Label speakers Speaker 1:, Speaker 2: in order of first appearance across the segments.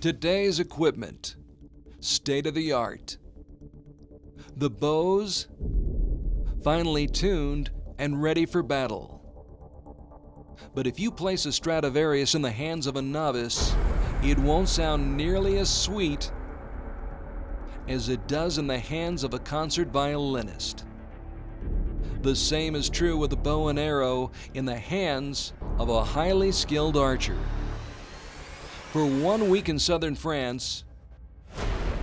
Speaker 1: Today's equipment, state of the art. The bows, finely tuned and ready for battle. But if you place a Stradivarius in the hands of a novice, it won't sound nearly as sweet as it does in the hands of a concert violinist. The same is true with a bow and arrow in the hands of a highly skilled archer. For 1 week in southern France,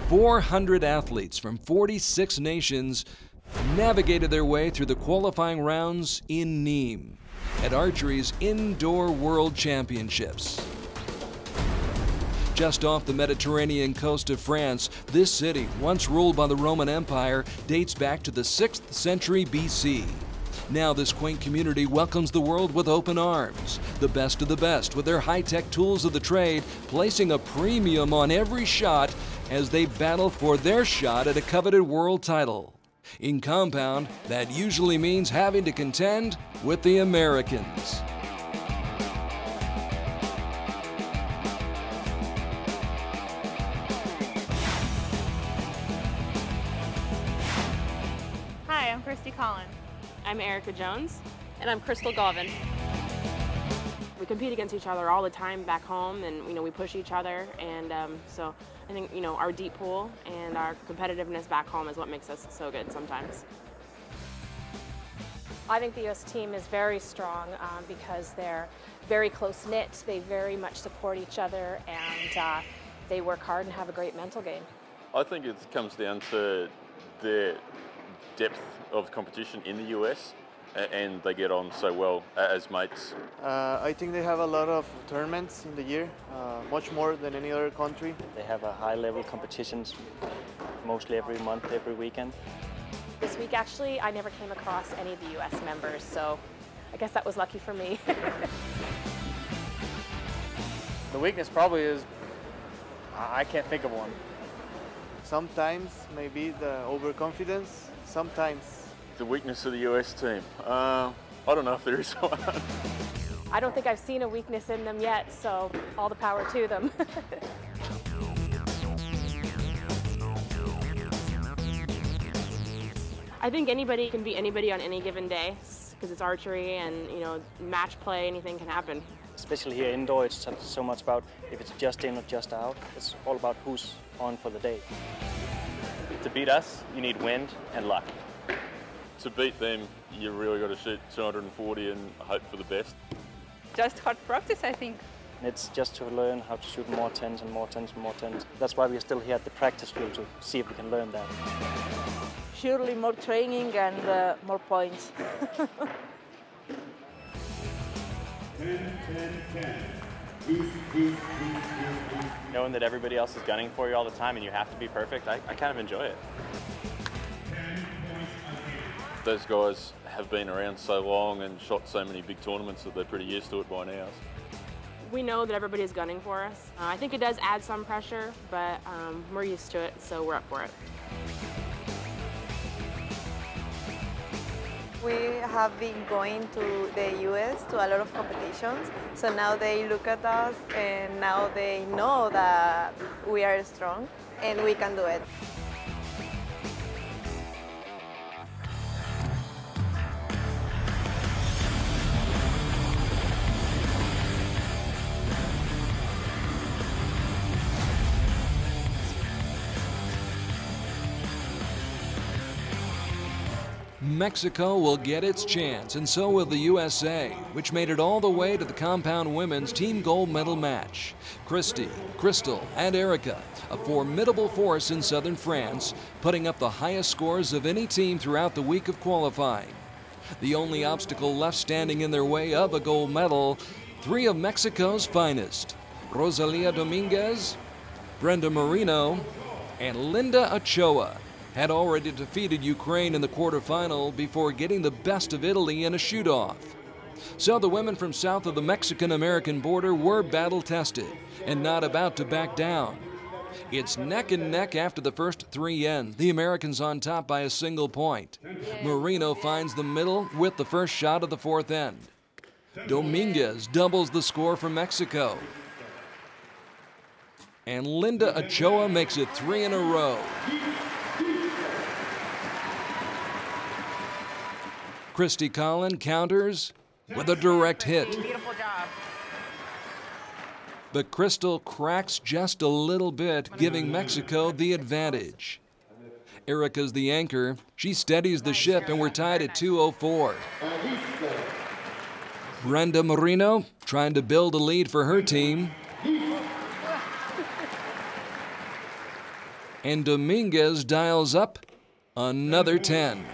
Speaker 1: 400 athletes from 46 nations navigated their way through the qualifying rounds in Nimes at Archery's Indoor World Championships. Just off the Mediterranean coast of France, this city, once ruled by the Roman Empire, dates back to the 6th century BC. Now this quaint community welcomes the world with open arms. The best of the best with their high-tech tools of the trade, placing a premium on every shot as they battle for their shot at a coveted world title. In compound, that usually means having to contend with the Americans.
Speaker 2: Hi, I'm Christy Collin.
Speaker 3: I'm Erica Jones.
Speaker 4: And I'm Crystal Galvin.
Speaker 3: We compete against each other all the time back home, and we push each other, and so I think our deep pool and our competitiveness back home is what makes us so good sometimes.
Speaker 4: I think the U.S. team is very strong because they're very close-knit, they very much support each other, and they work hard and have a great mental game.
Speaker 5: I think it comes down to the depth of competition in the US, and they get on so well as mates.
Speaker 6: I think they have a lot of tournaments in the year, much more than any other country.
Speaker 7: They have a high-level competitions mostly every month, every weekend.
Speaker 4: This week, actually, I never came across any of the U.S. members, so I guess that was lucky for me.
Speaker 8: The weakness probably is, I can't think of one.
Speaker 6: Sometimes maybe the overconfidence, sometimes.
Speaker 5: The weakness of the US team? I don't know if there is one.
Speaker 4: I don't think I've seen a weakness in them yet, so all the power to them.
Speaker 3: I think anybody can beat anybody on any given day because it's archery, and match play, anything can happen.
Speaker 7: Especially here indoor, it's not so much about if it's just in or just out. It's all about who's on for the day.
Speaker 9: To beat us, you need wind and luck.
Speaker 5: To beat them, you really got to shoot 240 and hope for the best.
Speaker 2: Just hard practice, I think.
Speaker 7: It's just to learn how to shoot more tens and more tens and more tens. That's why we're still here at the practice field, to see if we can learn that.
Speaker 10: Surely more training and more points.
Speaker 9: 10-10-10. Knowing that everybody else is gunning for you all the time and you have to be perfect, I kind of enjoy it.
Speaker 5: Those guys have been around so long and shot so many big tournaments that they're pretty used to it by now.
Speaker 3: We know that everybody is gunning for us. I think it does add some pressure, but we're used to it, so we're up for it.
Speaker 11: We have been going to the US to a lot of competitions, so now they look at us and now they know that we are strong and we can do it.
Speaker 1: Mexico will get its chance, and so will the USA, which made it all the way to the compound women's team gold medal match. Christy, Crystal, and Erica, a formidable force in southern France, putting up the highest scores of any team throughout the week of qualifying. The only obstacle left standing in their way of a gold medal, three of Mexico's finest: Rosalia Dominguez, Brenda Marino, and Linda Ochoa, had already defeated Ukraine in the quarterfinal before getting the best of Italy in a shoot-off. So the women from south of the Mexican-American border were battle-tested and not about to back down. It's neck and neck after the first three ends, the Americans on top by a single point. Marino finds the middle with the first shot of the fourth end. Dominguez doubles the score for Mexico. And Linda Ochoa makes it 3 in a row. Christy Collin counters with a direct hit.
Speaker 3: Beautiful job.
Speaker 1: But Crystal cracks just a little bit, giving Mexico the advantage. Erica's the anchor. She steadies the ship, and we're tied at 2:04. Brenda Marino trying to build a lead for her team. And Dominguez dials up another 10.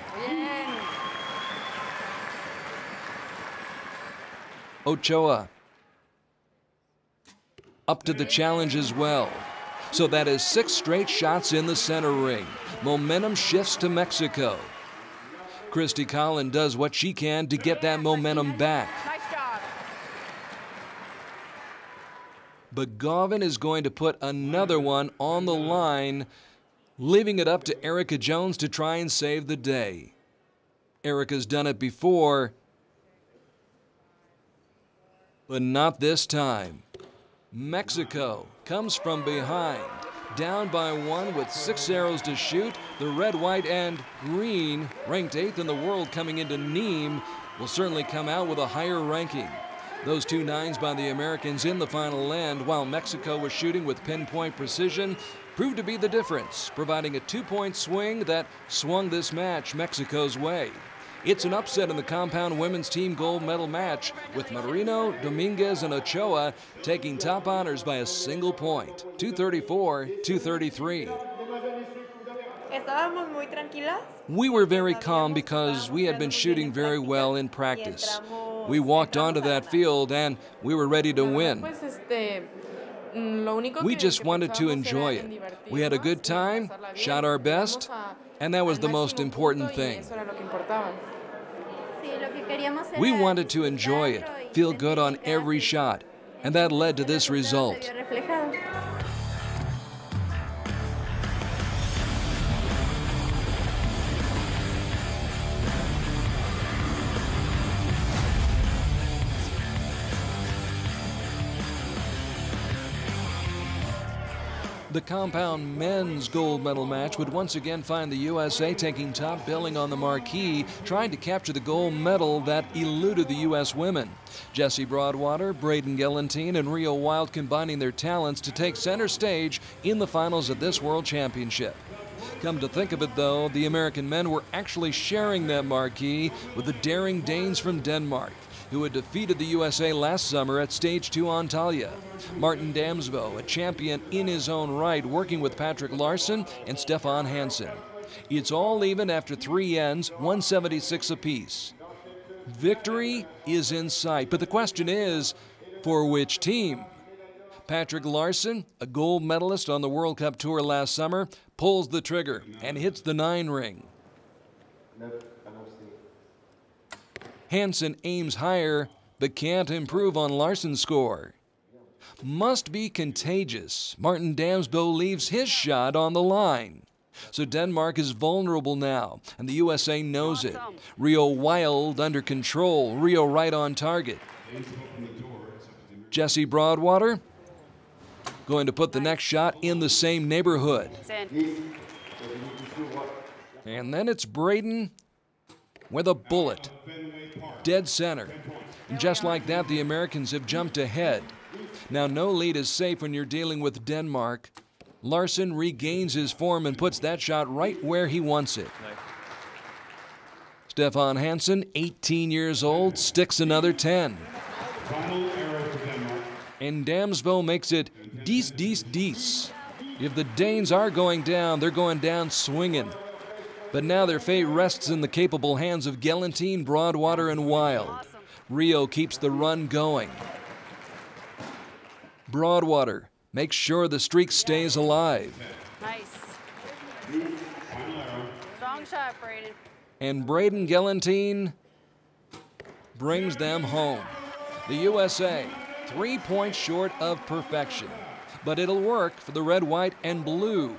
Speaker 1: Ochoa up to the challenge as well. So that is 6 straight shots in the center ring. Momentum shifts to Mexico. Christy Collin does what she can to get that momentum back.
Speaker 3: Nice job.
Speaker 1: But Gauvin is going to put another one on the line, leaving it up to Erica Jones to try and save the day. Erica's done it before, but not this time. Mexico comes from behind, down by 1 with 6 arrows to shoot. The red, white, and green, ranked 8th in the world coming into Nimes, will certainly come out with a higher ranking. Those 2 nines by the Americans in the final end, while Mexico was shooting with pinpoint precision, proved to be the difference, providing a 2-point swing that swung this match Mexico's way. It's an upset in the compound women's team gold medal match, with Marino, Dominguez, and Ochoa taking top honors by a single point, 234-233. We were very calm because we had been shooting very well in practice. We walked onto that field and we were ready to win. We just wanted to enjoy it. We had a good time, shot our best, and that was the most important thing. We wanted to enjoy it, feel good on every shot, and that led to this result. The compound men's gold medal match would once again find the USA taking top billing on the marquee, trying to capture the gold medal that eluded the U.S. women. Jessie Broadwater, Braden Gelantine, and Rio Wild combining their talents to take center stage in the finals of this World Championship. Come to think of it, though, the American men were actually sharing that marquee with the daring Danes from Denmark, who had defeated the USA last summer at Stage 2 Antalya. Martin Damsbo, a champion in his own right, working with Patrick Larson and Stefan Hansen. It's all even after 3 ends, 176 apiece. Victory is in sight, but the question is, for which team? Patrick Larson, a gold medalist on the World Cup Tour last summer, pulls the trigger and hits the 9 ring. Hansen aims higher, but can't improve on Larson's score. Must be contagious. Martin Damsbo leaves his shot on the line. So Denmark is vulnerable now, and the USA knows it. Rio Wild under control, Rio right on target. Jessie Broadwater going to put the next shot in the same neighborhood. And then it's Braden with a bullet. Dead center. And just like that, the Americans have jumped ahead. Now, no lead is safe when you're dealing with Denmark. Larson regains his form and puts that shot right where he wants it. Stefan Hansen, 18 years old, sticks another 10. And Damsbo makes it dies, dies, dies. If the Danes are going down, they're going down swinging. But now their fate rests in the capable hands of Gelantine, Broadwater, and Wild. Rio keeps the run going. Broadwater makes sure the streak stays alive.
Speaker 2: Nice. Strong shot, Braden.
Speaker 1: And Braden Gelantine brings them home. The USA, 3 points short of perfection. But it'll work for the red, white, and blue.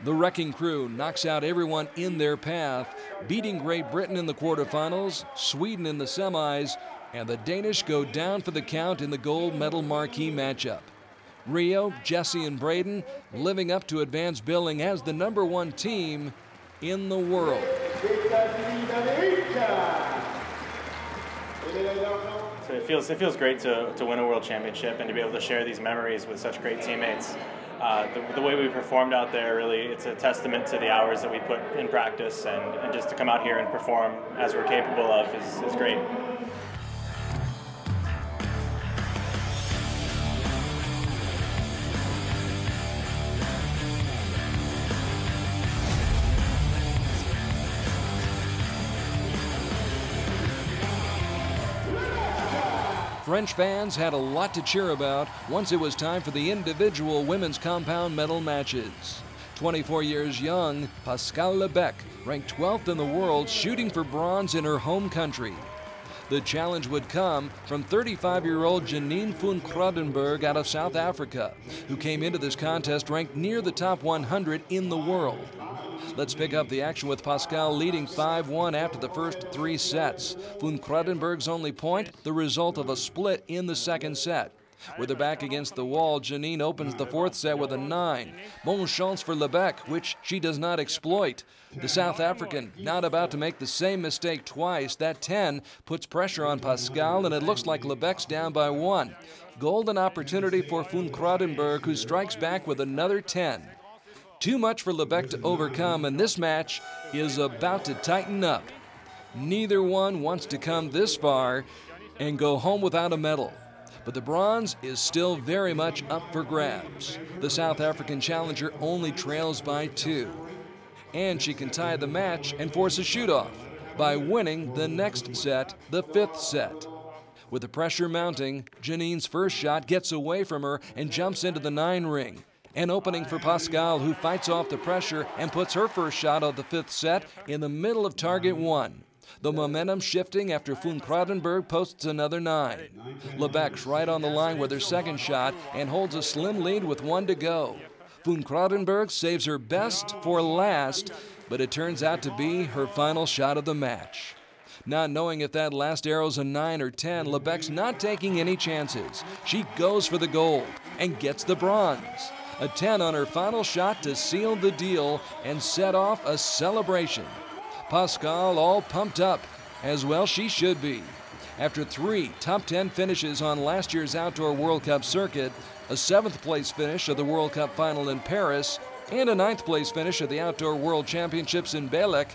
Speaker 1: The Wrecking Crew knocks out everyone in their path, beating Great Britain in the quarterfinals, Sweden in the semis, and the Danish go down for the count in the gold medal marquee matchup. Rio, Jesse, and Braden living up to advanced billing as the #1 team in the world.
Speaker 9: So it feels great to win a world championship and to be able to share these memories with such great teammates. The way we performed out there, really, it's a testament to the hours that we put in practice, and just to come out here and perform as we're capable of is great.
Speaker 1: French fans had a lot to cheer about once it was time for the individual women's compound medal matches. 24 years young, Pascal Lebec ranked 12th in the world, shooting for bronze in her home country. The challenge would come from 35-year-old Janine Van out of South Africa, who came into this contest ranked near the top 100 in the world. Let's pick up the action with Pascal leading 5-1 after the first 3 sets. Van Kruidenberg's only point, the result of a split in the second set. With her back against the wall, Janine opens the 4th set with a 9. Bon chance for Lebec, which she does not exploit. The South African not about to make the same mistake twice. That 10 puts pressure on Pascal, and it looks like Lebec's down by 1. Golden opportunity for Van Kruidenberg, who strikes back with another 10. Too much for Lebec to overcome, and this match is about to tighten up. Neither one wants to come this far and go home without a medal. But the bronze is still very much up for grabs. The South African challenger only trails by 2. And she can tie the match and force a shoot-off by winning the next set, the 5th set. With the pressure mounting, Janine's first shot gets away from her and jumps into the 9 ring. An opening for Pascal, who fights off the pressure and puts her first shot of the 5th set in the middle of target 1. The momentum shifting after Van Kruidenberg posts another 9. Lebec's right on the line with her second shot and holds a slim lead with 1 to go. Van Kruidenberg saves her best for last, but it turns out to be her final shot of the match. Not knowing if that last arrow's a 9 or 10, Lebec's not taking any chances. She goes for the gold and gets the bronze. A 10 on her final shot to seal the deal and set off a celebration. Pascal all pumped up, as well she should be. After 3 top 10 finishes on last year's Outdoor World Cup circuit, a 7th place finish at the World Cup final in Paris, and a 9th place finish at the Outdoor World Championships in Belek,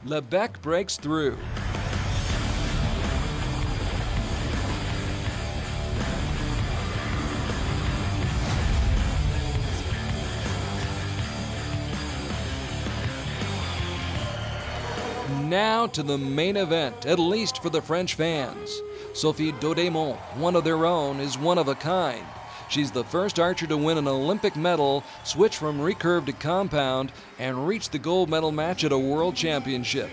Speaker 1: Lebec breaks through. Now to the main event, at least for the French fans. Sophie Daudemont, one of their own, is one of a kind. She's the first archer to win an Olympic medal, switch from recurve to compound, and reach the gold medal match at a world championship.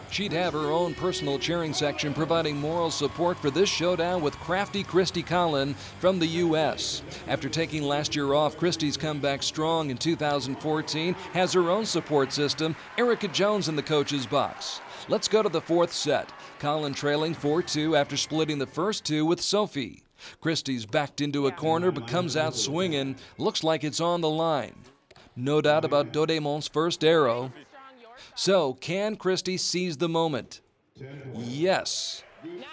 Speaker 1: She'd have her own personal cheering section, providing moral support for this showdown with crafty Christy Collin from the U.S. After taking last year off, Christy's come back strong in 2014, has her own support system, Erica Jones in the coach's box. Let's go to the 4th set. Collin trailing 4-2 after splitting the first 2 with Sophie. Christy's backed into a corner but comes out swinging. Looks like it's on the line. No doubt about Daudemont's first arrow. So, can Christy seize the moment? Yes.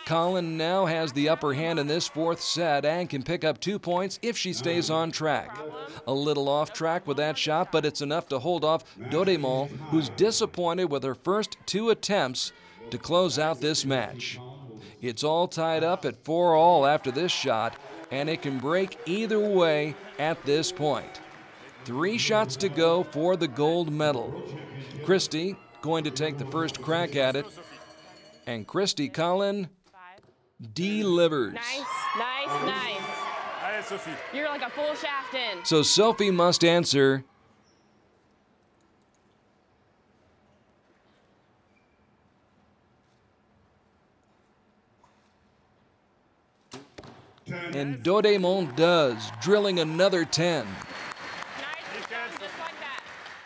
Speaker 1: Collin now has the upper hand in this 4th set and can pick up 2 points if she stays on track. A little off track with that shot, but it's enough to hold off Daudemont, who's disappointed with her first 2 attempts to close out this match. It's all tied up at 4-all after this shot, and it can break either way at this point. 3 shots to go for the gold medal. Christy going to take the first crack at it, and Christy Collin delivers.
Speaker 3: Nice, nice, nice. You're like a full shaft in.
Speaker 1: So Sophie must answer. And Daudemont does, drilling another 10.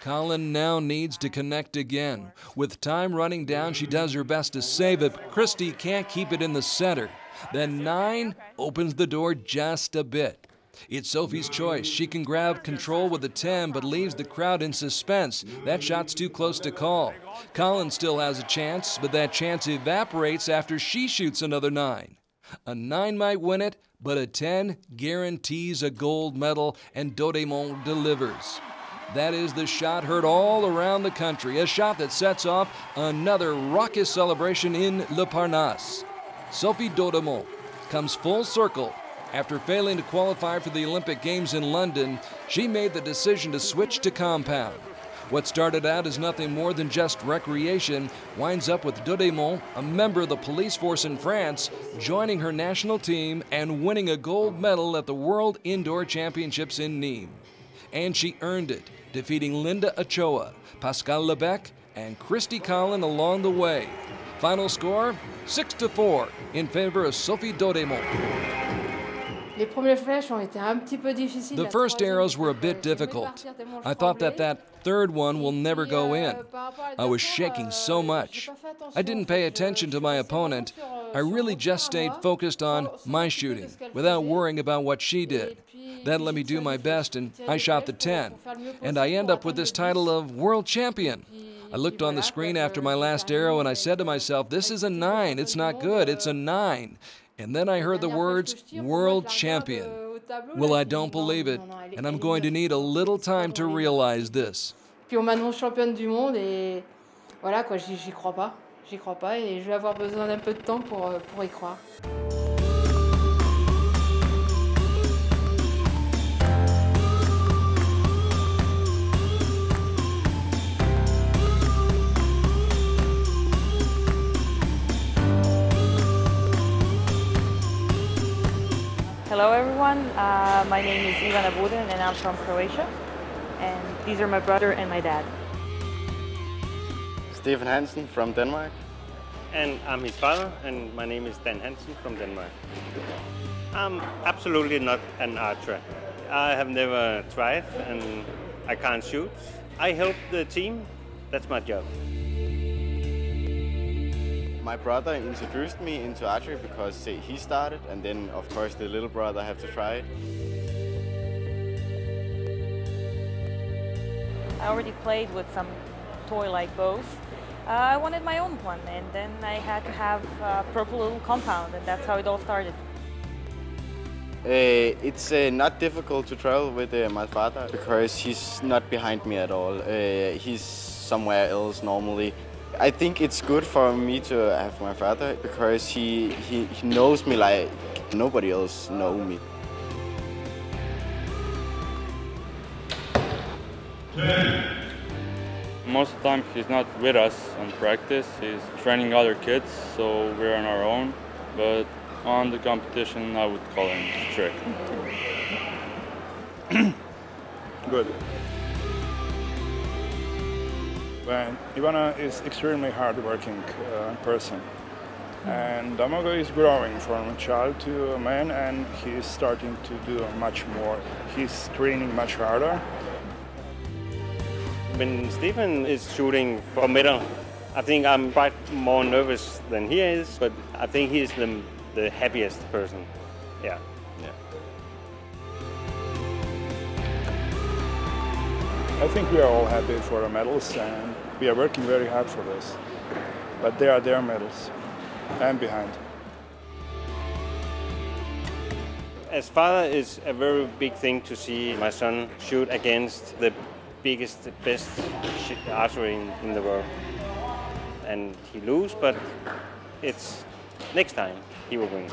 Speaker 1: Collin now needs to connect again. With time running down, she does her best to save it, but Christy can't keep it in the center. Then 9 opens the door just a bit. It's Sophie's choice. She can grab control with the 10, but leaves the crowd in suspense. That shot's too close to call. Colin still has a chance, but that chance evaporates after she shoots another 9. A 9 might win it, but a 10 guarantees a gold medal, and Dodémont delivers. That is the shot heard all around the country, a shot that sets off another raucous celebration in Le Parnasse. Sophie Dodémont comes full circle. After failing to qualify for the Olympic Games in London, she made the decision to switch to compound. What started out as nothing more than just recreation winds up with Dodémont, a member of the police force in France, joining her national team and winning a gold medal at the World Indoor Championships in Nimes. And she earned it, defeating Linda Ochoa, Pascal Lebec, and Christy Collin along the way. Final score, 6-4 in favor of Sophie Dodémont. The first arrows were a bit difficult. I thought that third one will never go in. I was shaking so much. I didn't pay attention to my opponent. I really just stayed focused on my shooting, without worrying about what she did. That let me do my best, and I shot the 10. And I end up with this title of world champion. I looked on the screen after my last arrow and I said to myself, this is a 9, it's not good, it's a 9. And then I heard the words, world champion. Well, I don't believe it, and I'm going to need a little time to realize this.
Speaker 12: Puis on m'annonce championne du monde et voilà quoi, j'y crois pas. J'y crois pas et je vais avoir besoin d'un peu de temps pour y croire.
Speaker 10: Hello everyone, my name is Ivana Budin and I'm from Croatia. And these are my brother and my dad.
Speaker 13: Stefan Hansen from Denmark.
Speaker 14: And I'm his father, and my name is Dan Hansen from Denmark. I'm absolutely not an archer. I have never tried and I can't shoot. I help the team, that's my job.
Speaker 13: My brother introduced me into archery because he started, and then of course the little brother had to try it.
Speaker 10: I already played with some toy-like bows. I wanted my own one, and then I had to have a purple little compound, and that's how it all started.
Speaker 13: It's not difficult to travel with my father because he's not behind me at all. He's somewhere else normally. I think it's good for me to have my father because he knows me like nobody else knows me.
Speaker 15: Most of the time he's not with us on practice, he's training other kids, so we're on our own. But on the competition I would call him strict.
Speaker 16: Good. Well, Ivana is extremely hard-working person. And Damogo is growing from a child to a man, and he's starting to do much more. He's training much harder.
Speaker 14: When Stefan is shooting for a medal, I think I'm quite more nervous than he is, but I think he's the happiest person. Yeah.
Speaker 16: I think we are all happy for the medals, and we are working very hard for this. But they are their medals. I'm behind.
Speaker 14: As father, it's a very big thing to see my son shoot against the biggest, best archery in the world. And he loses, but it's next time he will win.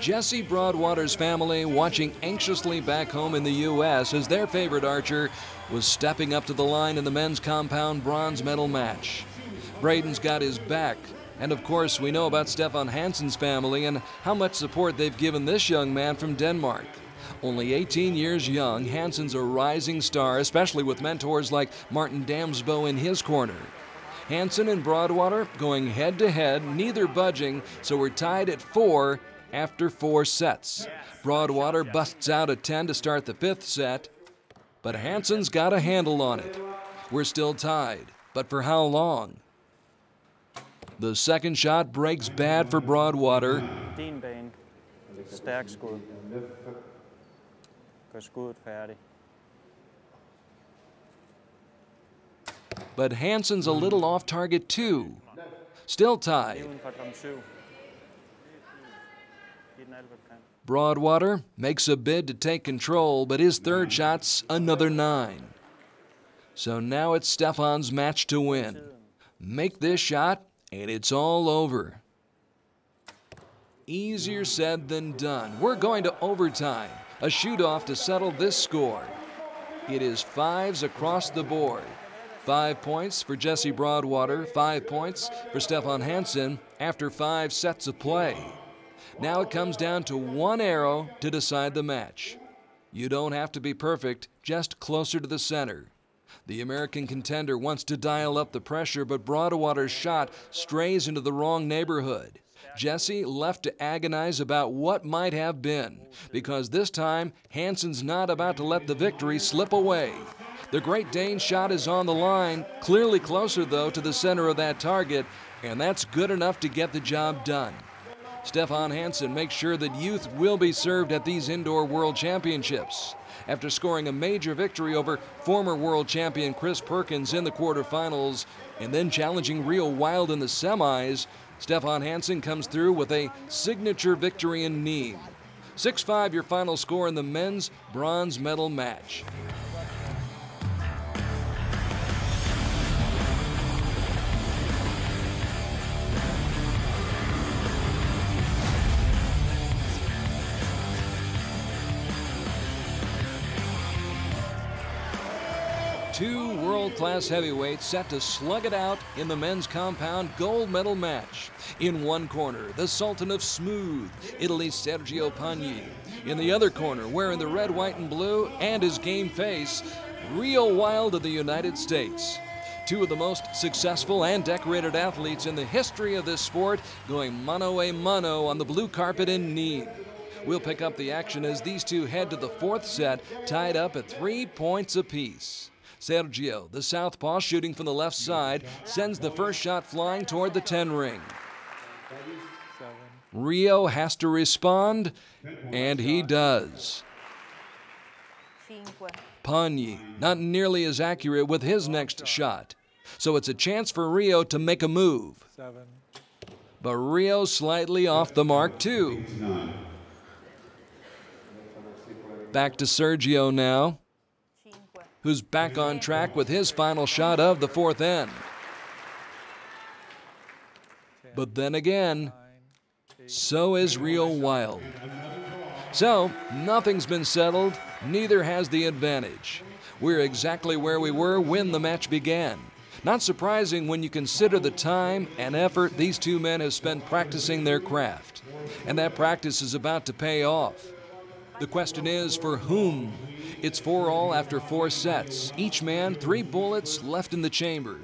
Speaker 1: Jesse Broadwater's family watching anxiously back home in the U.S. as their favorite archer was stepping up to the line in the men's compound bronze medal match. Braden's got his back, and of course we know about Stefan Hansen's family and how much support they've given this young man from Denmark. Only 18 years young, Hansen's a rising star, especially with mentors like Martin Damsbo in his corner. Hansen and Broadwater going head-to-head, neither budging, so we're tied at 4, after 4 sets. Broadwater busts out a 10 to start the 5th set, but Hansen's got a handle on it. We're still tied, but for how long? The second shot breaks bad for Broadwater.
Speaker 7: Din bane. Stærk skud. Gør skuddet færdig.
Speaker 1: But Hansen's a little off target too. Still tied.
Speaker 7: Uden for klam 7. Giv den alt, hvad du kan.
Speaker 1: Broadwater makes a bid to take control, but his third shot's another 9. So now it's Stefan's match to win. Make this shot, and it's all over. Easier said than done. We're going to overtime, a shoot-off to settle this score. It is 5s across the board. 5 points for Jesse Broadwater, 5 points for Stefan Hansen after 5 sets of play. Now it comes down to 1 arrow to decide the match. You don't have to be perfect, just closer to the center. The American contender wants to dial up the pressure, but Broadwater's shot strays into the wrong neighborhood. Jesse left to agonize about what might have been, because this time Hansen's not about to let the victory slip away. The Great Dane's shot is on the line, clearly closer though to the center of that target, and that's good enough to get the job done. Stefan Hansen makes sure that youth will be served at these indoor world championships. After scoring a major victory over former world champion Chris Perkins in the quarterfinals and then challenging Rio Wild in the semis, Stefan Hansen comes through with a signature victory in Nimes. 6-5 your final score in the men's bronze medal match. Two world-class heavyweights set to slug it out in the men's compound gold medal match. In one corner, the Sultan of Smooth, Italy's Sergio Pagni. In the other corner, wearing the red, white, and blue and his game face, Rio Wild of the United States. Two of the most successful and decorated athletes in the history of this sport going mano a mano on the blue carpet in Nimes. We'll pick up the action as these two head to the 4th set, tied up at 3 points apiece. Sergio, the southpaw shooting from the left side, sends the first shot flying toward the 10 ring. Rio has to respond, and he does. Pagni, not nearly as accurate with his next shot. So it's a chance for Rio to make a move. But Rio slightly off the mark too. Back to Sergio now, who's back on track with his final shot of the 4th end. But then again, so is Rio Wild. So, nothing's been settled, neither has the advantage. We're exactly where we were when the match began. Not surprising when you consider the time and effort these two men have spent practicing their craft. And that practice is about to pay off. The question is, for whom? It's 4-all after 4 sets. Each man 3 bullets left in the chamber.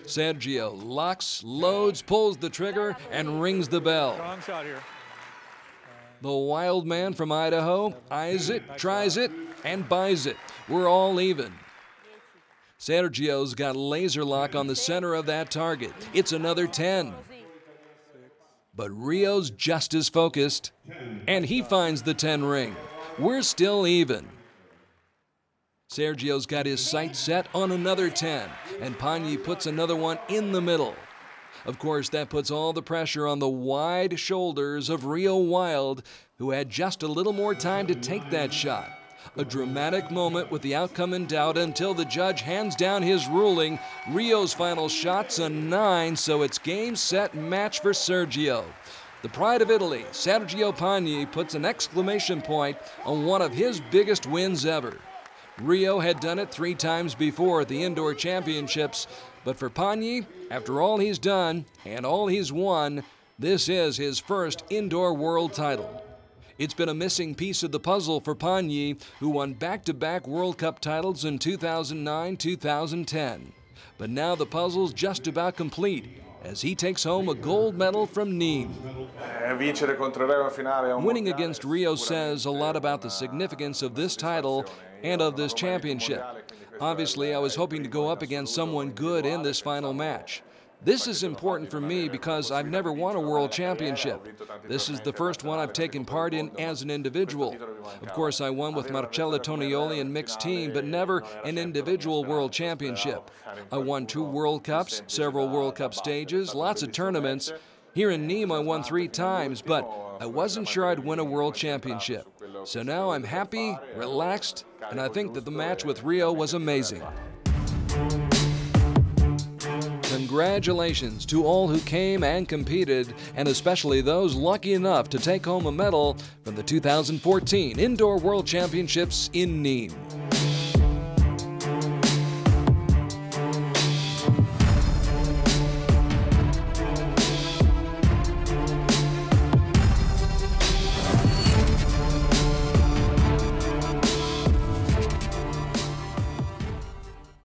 Speaker 1: Sergio locks, loads, pulls the trigger, and rings the bell.
Speaker 17: Strong shot here.
Speaker 1: The wild man from Idaho eyes it, tries it, and buys it. We're all even. Sergio's got laser lock on the center of that target. It's another 10. But Rio's just as focused, and he finds the 10 ring. We're still even. Sergio's got his sights set on another 10, and Pagni puts another one in the middle. Of course, that puts all the pressure on the wide shoulders of Rio Wild, who had just a little more time to take that shot. A dramatic moment with the outcome in doubt until the judge hands down his ruling. Rio's final shot's a 9, so it's game, set, match for Sergio. The pride of Italy, Sergio Pagni, puts an exclamation point on one of his biggest wins ever. Rio had done it 3 times before at the indoor championships, but for Pagni, after all he's done and all he's won, this is his first indoor world title. It's been a missing piece of the puzzle for Pagni, who won back-to-back World Cup titles in 2009-2010. But now the puzzle's just about complete as he takes home a gold medal from Nimes. Winning against Rio says a lot about the significance of this title and of this championship. Obviously, I was hoping to go up against someone good in this final match. This is important for me because I've never won a world championship. This is the first one I've taken part in as an individual. Of course, I won with Marcello Tonioli and mixed team, but never an individual world championship. I won 2 World Cups, several World Cup stages, lots of tournaments. Here in Nimes, I won 3 times, but I wasn't sure I'd win a world championship. So now I'm happy, relaxed, and I think that the match with Rio was amazing. Congratulations to all who came and competed, and especially those lucky enough to take home a medal from the 2014 Indoor World Championships in Nimes.